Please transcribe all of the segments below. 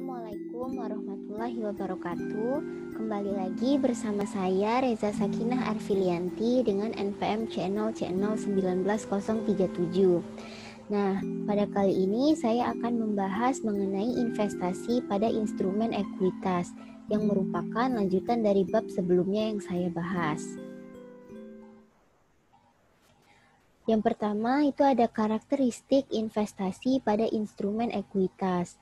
Assalamualaikum warahmatullahi wabarakatuh. Kembali lagi bersama saya Reza Sakinah Arfilianti dengan NPM Channel 19037. Nah, pada kali ini saya akan membahas mengenai investasi pada instrumen ekuitas yang merupakan lanjutan dari bab sebelumnya yang saya bahas. Yang pertama itu ada karakteristik investasi pada instrumen ekuitas.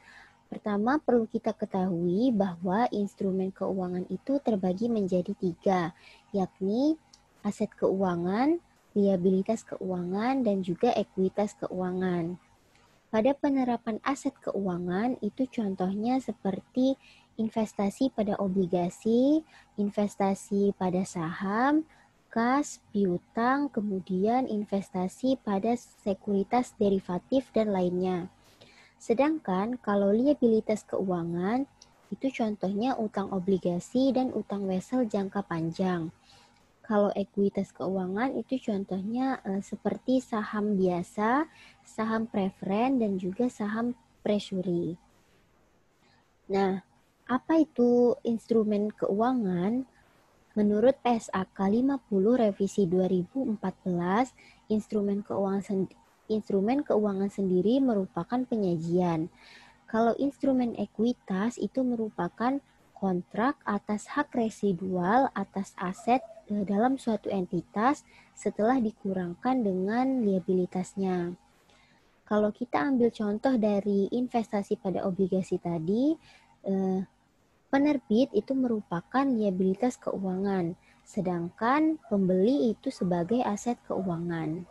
Pertama, perlu kita ketahui bahwa instrumen keuangan itu terbagi menjadi 3, yakni aset keuangan, liabilitas keuangan, dan juga ekuitas keuangan. Pada penerapan aset keuangan itu contohnya seperti investasi pada obligasi, investasi pada saham, kas, piutang, kemudian investasi pada sekuritas derivatif dan lainnya. Sedangkan kalau liabilitas keuangan itu contohnya utang obligasi dan utang wesel jangka panjang. Kalau ekuitas keuangan itu contohnya seperti saham biasa, saham preferen dan juga saham treasury. Nah, apa itu instrumen keuangan? Menurut PSAK 50 revisi 2014, instrumen keuangan sendiri merupakan penyajian. Kalau instrumen ekuitas itu merupakan kontrak atas hak residual atas aset dalam suatu entitas setelah dikurangkan dengan liabilitasnya. Kalau kita ambil contoh dari investasi pada obligasi tadi, penerbit itu merupakan liabilitas keuangan, sedangkan pembeli itu sebagai aset keuangan.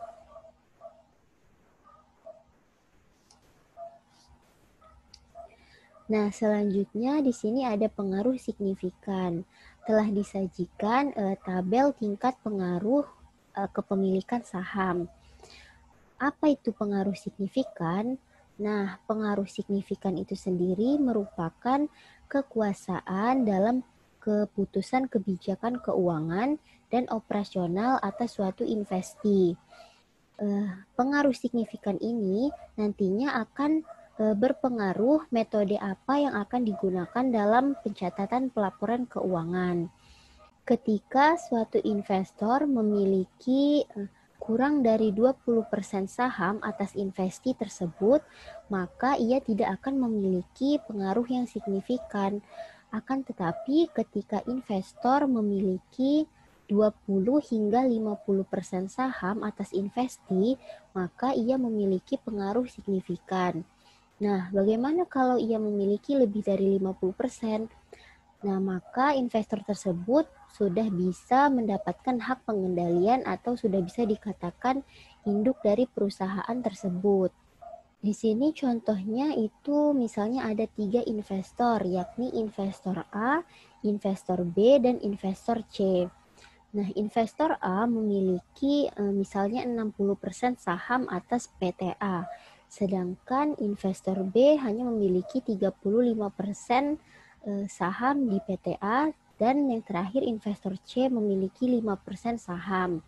Nah, selanjutnya di sini ada pengaruh signifikan. Telah disajikan tabel tingkat pengaruh kepemilikan saham. Apa itu pengaruh signifikan? Nah, pengaruh signifikan itu sendiri merupakan kekuasaan dalam keputusan kebijakan keuangan dan operasional atas suatu investi. Pengaruh signifikan ini nantinya akan berpengaruh metode apa yang akan digunakan dalam pencatatan pelaporan keuangan. Ketika suatu investor memiliki kurang dari 20% saham atas investi tersebut, maka ia tidak akan memiliki pengaruh yang signifikan. Akan tetapi ketika investor memiliki 20 hingga 50% saham atas investi, maka ia memiliki pengaruh signifikan. Nah, bagaimana kalau ia memiliki lebih dari 50%? Nah, maka investor tersebut sudah bisa mendapatkan hak pengendalian atau sudah bisa dikatakan induk dari perusahaan tersebut. Di sini contohnya itu misalnya ada 3 investor, yakni investor A, investor B, dan investor C. Nah, investor A memiliki misalnya 60% saham atas PTA. Sedangkan investor B hanya memiliki 35% saham di PTA dan yang terakhir investor C memiliki 5% saham.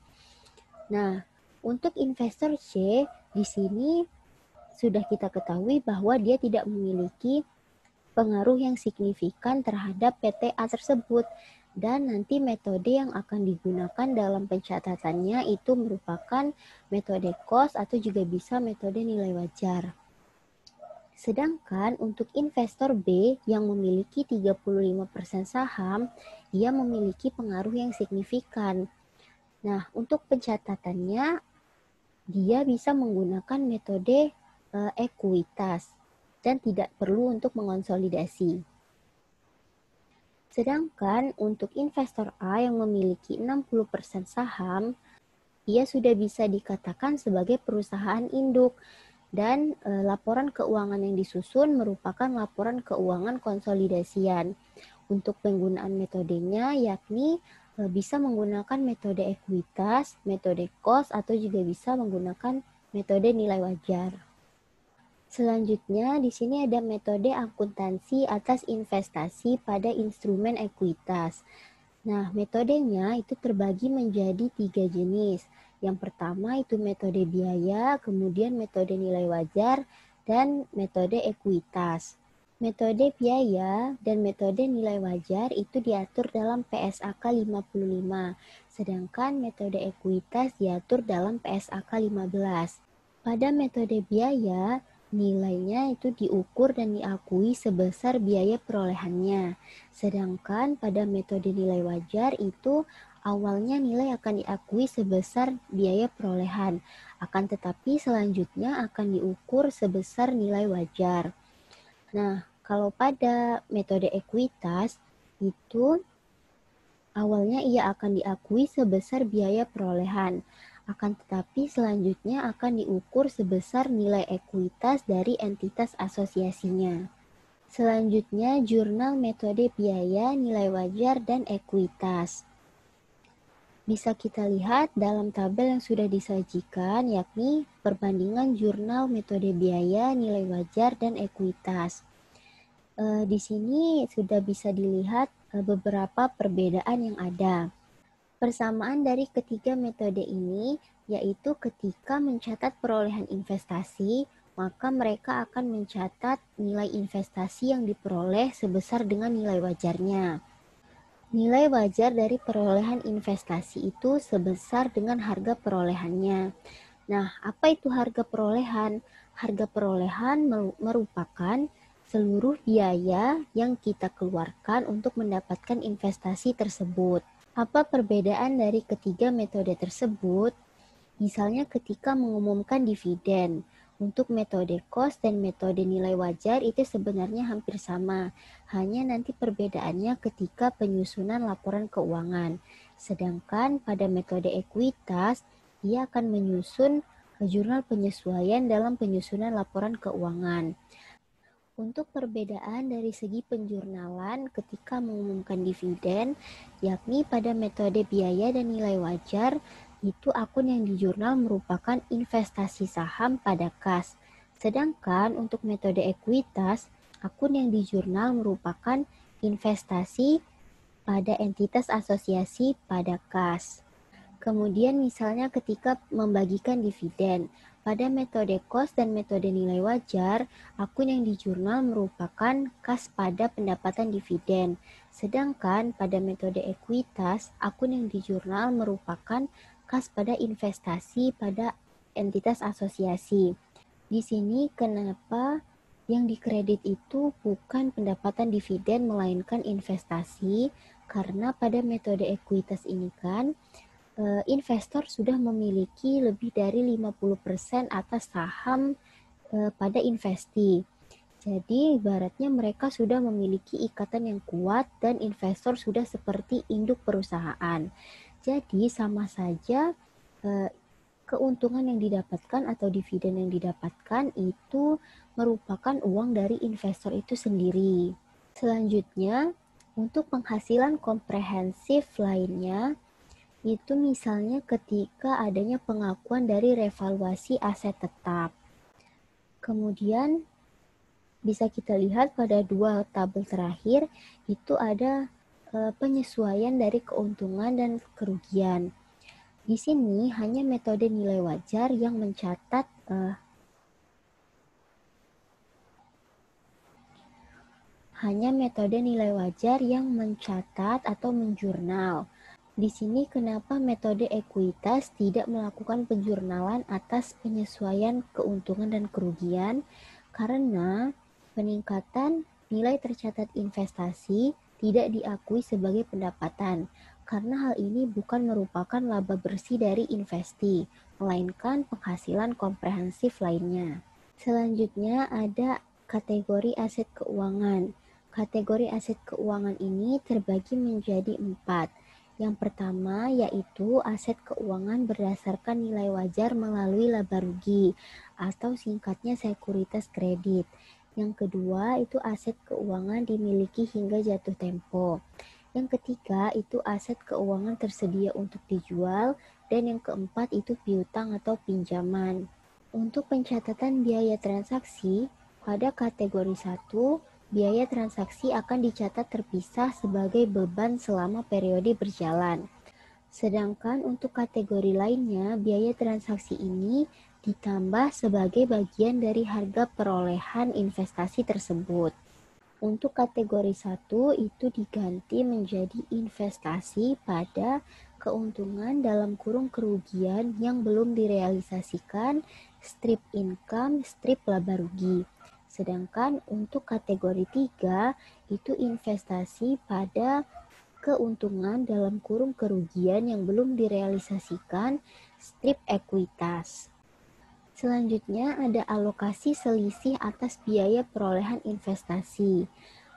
Nah, untuk investor C di sini sudah kita ketahui bahwa dia tidak memiliki pengaruh yang signifikan terhadap PTA tersebut dan nanti metode yang akan digunakan dalam pencatatannya itu merupakan metode cost atau juga bisa metode nilai wajar. Sedangkan untuk investor B yang memiliki 35% saham, ia memiliki pengaruh yang signifikan. Nah, untuk pencatatannya, dia bisa menggunakan metode ekuitas dan tidak perlu untuk mengonsolidasi. Sedangkan untuk investor A yang memiliki 60% saham, ia sudah bisa dikatakan sebagai perusahaan induk dan laporan keuangan yang disusun merupakan laporan keuangan konsolidasian. Untuk penggunaan metodenya yakni bisa menggunakan metode ekuitas, metode cost, atau juga bisa menggunakan metode nilai wajar. Selanjutnya, di sini ada metode akuntansi atas investasi pada instrumen ekuitas. Nah, metodenya itu terbagi menjadi 3 jenis. Yang pertama itu metode biaya, kemudian metode nilai wajar, dan metode ekuitas. Metode biaya dan metode nilai wajar itu diatur dalam PSAK 55, sedangkan metode ekuitas diatur dalam PSAK 15. Pada metode biaya, nilainya itu diukur dan diakui sebesar biaya perolehannya. Sedangkan pada metode nilai wajar itu awalnya nilai akan diakui sebesar biaya perolehan, akan tetapi selanjutnya akan diukur sebesar nilai wajar. Nah, kalau pada metode ekuitas itu awalnya ia akan diakui sebesar biaya perolehan, akan tetapi selanjutnya akan diukur sebesar nilai ekuitas dari entitas asosiasinya. Selanjutnya, jurnal metode biaya, nilai wajar, dan ekuitas. Bisa kita lihat dalam tabel yang sudah disajikan, yakni perbandingan jurnal metode biaya, nilai wajar, dan ekuitas. Di sini sudah bisa dilihat beberapa perbedaan yang ada. Persamaan dari ketiga metode ini yaitu ketika mencatat perolehan investasi, maka mereka akan mencatat nilai investasi yang diperoleh sebesar dengan nilai wajarnya. Nilai wajar dari perolehan investasi itu sebesar dengan harga perolehannya. Nah, apa itu harga perolehan? Harga perolehan merupakan seluruh biaya yang kita keluarkan untuk mendapatkan investasi tersebut. Apa perbedaan dari ketiga metode tersebut? Misalnya ketika mengumumkan dividen, untuk metode cost dan metode nilai wajar itu sebenarnya hampir sama, hanya nanti perbedaannya ketika penyusunan laporan keuangan. Sedangkan pada metode ekuitas, ia akan menyusun jurnal penyesuaian dalam penyusunan laporan keuangan. Untuk perbedaan dari segi penjurnalan ketika mengumumkan dividen, yakni pada metode biaya dan nilai wajar, itu akun yang dijurnal merupakan investasi saham pada kas. Sedangkan untuk metode ekuitas, akun yang dijurnal merupakan investasi pada entitas asosiasi pada kas. Kemudian misalnya ketika membagikan dividen, pada metode cost dan metode nilai wajar, akun yang dijurnal merupakan kas pada pendapatan dividen. Sedangkan pada metode ekuitas, akun yang dijurnal merupakan kas pada investasi pada entitas asosiasi. Di sini kenapa yang dikredit itu bukan pendapatan dividen melainkan investasi, karena pada metode ekuitas ini kan investor sudah memiliki lebih dari 50% atas saham pada investi. Jadi ibaratnya mereka sudah memiliki ikatan yang kuat dan investor sudah seperti induk perusahaan. Jadi sama saja keuntungan yang didapatkan atau dividen yang didapatkan itu merupakan uang dari investor itu sendiri. Selanjutnya, untuk penghasilan komprehensif lainnya, itu misalnya ketika adanya pengakuan dari revaluasi aset tetap. Kemudian bisa kita lihat pada dua tabel terakhir itu ada penyesuaian dari keuntungan dan kerugian. Di sini hanya metode nilai wajar yang mencatat atau menjurnal. Di sini kenapa metode ekuitas tidak melakukan penjurnalan atas penyesuaian keuntungan dan kerugian? Karena peningkatan nilai tercatat investasi tidak diakui sebagai pendapatan, karena hal ini bukan merupakan laba bersih dari investi, melainkan penghasilan komprehensif lainnya. Selanjutnya ada kategori aset keuangan. Kategori aset keuangan ini terbagi menjadi 4. Yang pertama yaitu aset keuangan berdasarkan nilai wajar melalui laba rugi atau singkatnya sekuritas kredit. Yang kedua itu aset keuangan dimiliki hingga jatuh tempo. Yang ketiga itu aset keuangan tersedia untuk dijual, dan yang keempat itu piutang atau pinjaman. Untuk pencatatan biaya transaksi, pada kategori 1, biaya transaksi akan dicatat terpisah sebagai beban selama periode berjalan. Sedangkan untuk kategori lainnya, biaya transaksi ini ditambah sebagai bagian dari harga perolehan investasi tersebut. Untuk kategori 1 itu diganti menjadi investasi pada keuntungan dalam kurung kerugian yang belum direalisasikan, strip income, strip laba rugi. Sedangkan untuk kategori 3 itu investasi pada keuntungan dalam kurung kerugian yang belum direalisasikan, strip ekuitas. Selanjutnya ada alokasi selisih atas biaya perolehan investasi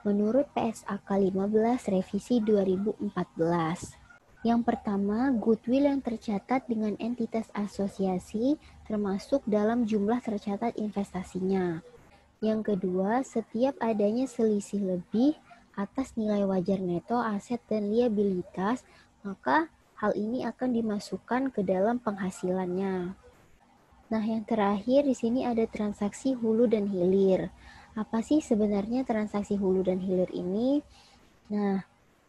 menurut PSAK 15 revisi 2014. Yang pertama, goodwill yang tercatat dengan entitas asosiasi termasuk dalam jumlah tercatat investasinya. Yang kedua, setiap adanya selisih lebih atas nilai wajar neto aset dan liabilitas, maka hal ini akan dimasukkan ke dalam penghasilannya. Nah, yang terakhir di sini ada transaksi hulu dan hilir. Apa sih sebenarnya transaksi hulu dan hilir ini? Nah,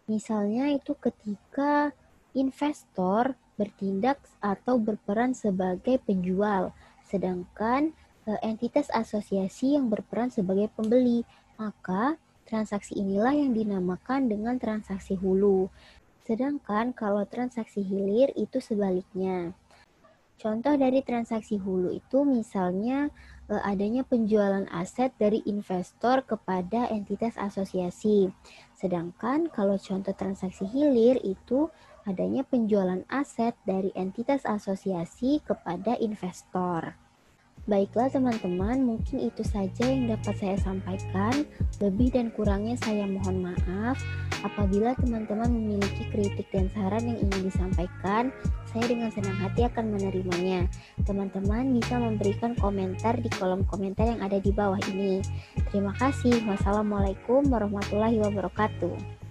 misalnya itu ketika investor bertindak atau berperan sebagai penjual, sedangkan entitas asosiasi yang berperan sebagai pembeli, maka transaksi inilah yang dinamakan dengan transaksi hulu. Sedangkan kalau transaksi hilir itu sebaliknya. Contoh dari transaksi hulu itu misalnya adanya penjualan aset dari investor kepada entitas asosiasi. Sedangkan kalau contoh transaksi hilir itu adanya penjualan aset dari entitas asosiasi kepada investor. Baiklah teman-teman, mungkin itu saja yang dapat saya sampaikan. Lebih dan kurangnya saya mohon maaf. Apabila teman-teman memiliki kritik dan saran yang ingin disampaikan, saya dengan senang hati akan menerimanya. Teman-teman bisa memberikan komentar di kolom komentar yang ada di bawah ini. Terima kasih. Wassalamualaikum warahmatullahi wabarakatuh.